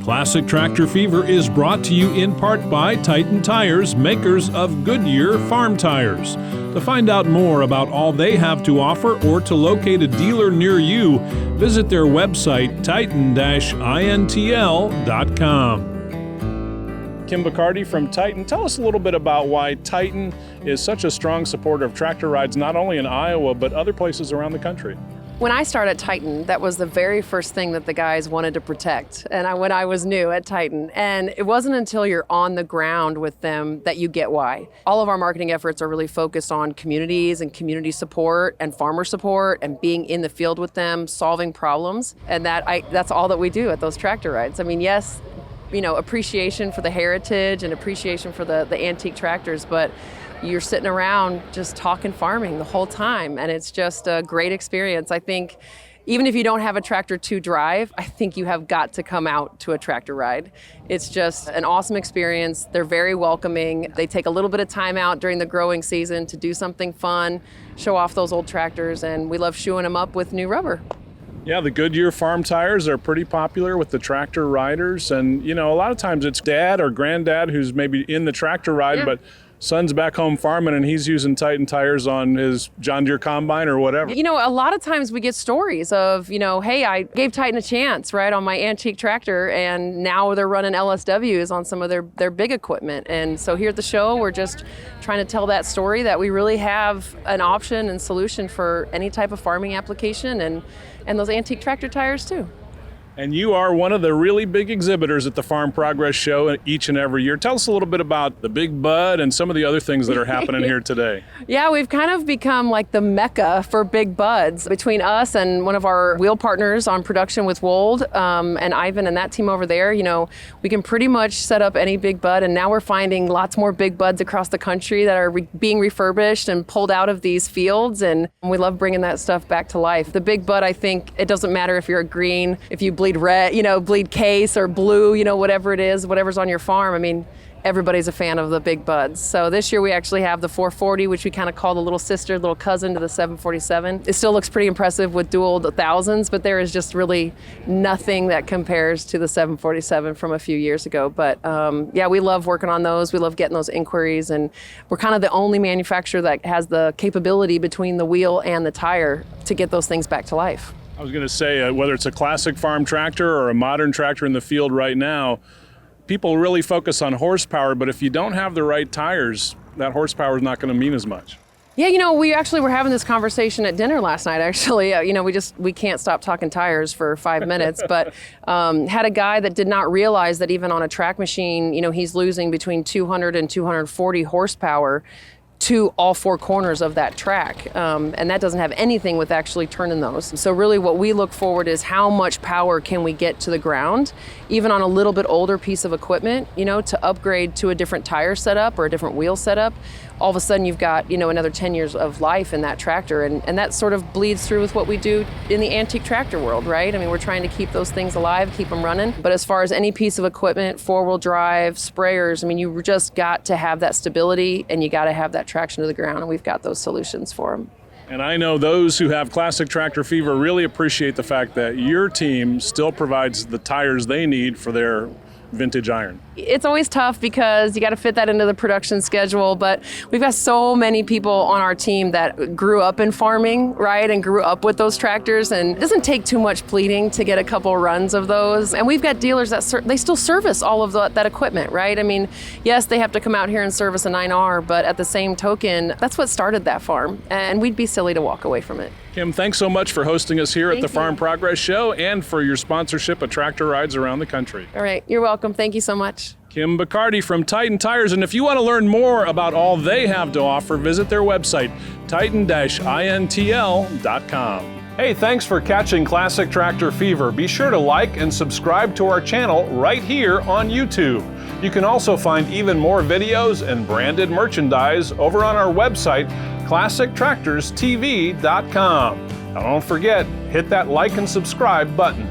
Classic Tractor Fever is brought to you in part by Titan Tires, makers of Goodyear farm tires. To find out more about all they have to offer or to locate a dealer near you, visit their website, titan-intl.com. Kim Bacardi from Titan, tell us a little bit about why Titan is such a strong supporter of tractor rides, not only in Iowa, but other places around the country. When I started at Titan, that was the very first thing that the guys wanted to protect, when I was new at Titan. And it wasn't until you're on the ground with them that you get why. All of our marketing efforts are really focused on communities and community support and farmer support and being in the field with them, solving problems. And that's all that we do at those tractor rides. I mean, yes, appreciation for the heritage and appreciation for the antique tractors, but you're sitting around just talking farming the whole time, and it's just a great experience. I think even if you don't have a tractor to drive, I think you have got to come out to a tractor ride. It's just an awesome experience. They're very welcoming. They take a little bit of time out during the growing season to do something fun, show off those old tractors, and we love shoeing them up with new rubber. Yeah, the Goodyear farm tires are pretty popular with the tractor riders, and a lot of times it's dad or granddad who's maybe in the tractor ride, but son's back home farming and he's using Titan tires on his John Deere combine or whatever. A lot of times we get stories of, hey, I gave Titan a chance, right, on my antique tractor, and now they're running LSWs on some of their big equipment. And so here at the show, we're just trying to tell that story that we really have an option and solution for any type of farming application and those antique tractor tires too. And you are one of the really big exhibitors at the Farm Progress Show each and every year. Tell us a little bit about the Big Bud and some of the other things that are happening here today. Yeah, we've kind of become like the mecca for Big Buds. Between us and one of our wheel partners on production with Wold, and Ivan and that team over there, we can pretty much set up any Big Bud, and now we're finding lots more Big Buds across the country that are being refurbished and pulled out of these fields, and we love bringing that stuff back to life. The Big Bud, I think, it doesn't matter if you're a green, if you bleed red, bleed case or blue, whatever it is, whatever's on your farm. I mean, everybody's a fan of the Big Buds. So this year we actually have the 440, which we kind of call the little sister, little cousin to the 747. It still looks pretty impressive with dual thousands, but there is just really nothing that compares to the 747 from a few years ago. But we love working on those. We love getting those inquiries, and we're kind of the only manufacturer that has the capability between the wheel and the tire to get those things back to life. I was going to say, whether it's a classic farm tractor or a modern tractor in the field right now, people really focus on horsepower, but if you don't have the right tires, that horsepower is not going to mean as much. Yeah, we actually were having this conversation at dinner last night, actually. We can't stop talking tires for 5 minutes, but had a guy that did not realize that even on a track machine, he's losing between 200 and 240 horsepower to all four corners of that track. And that doesn't have anything with actually turning those. So really what we look forward is how much power can we get to the ground, even on a little bit older piece of equipment, to upgrade to a different tire setup or a different wheel setup. All of a sudden you've got, another 10 years of life in that tractor. And that sort of bleeds through with what we do in the antique tractor world, right? I mean, we're trying to keep those things alive, keep them running. But as far as any piece of equipment, four-wheel drive, sprayers, I mean, you just got to have that stability and you got to have that traction to the ground, and we've got those solutions for them. And I know those who have Classic Tractor Fever really appreciate the fact that your team still provides the tires they need for their vintage iron. It's always tough because you got to fit that into the production schedule, but we've got so many people on our team that grew up in farming, right, and grew up with those tractors, and it doesn't take too much pleading to get a couple runs of those. And we've got dealers that they still service all of that equipment, right? I mean, yes, they have to come out here and service a 9R, but at the same token, that's what started that farm, and we'd be silly to walk away from it. Kim, thanks so much for hosting us here at the Farm Progress Show and for your sponsorship of tractor rides around the country. All right, you're welcome. Thank you so much. Kim Bacardi from Titan Tires, and if you want to learn more about all they have to offer, visit their website, titan-intl.com. Hey, thanks for catching Classic Tractor Fever. Be sure to like and subscribe to our channel right here on YouTube. You can also find even more videos and branded merchandise over on our website, classictractorstv.com. Now don't forget, hit that like and subscribe button.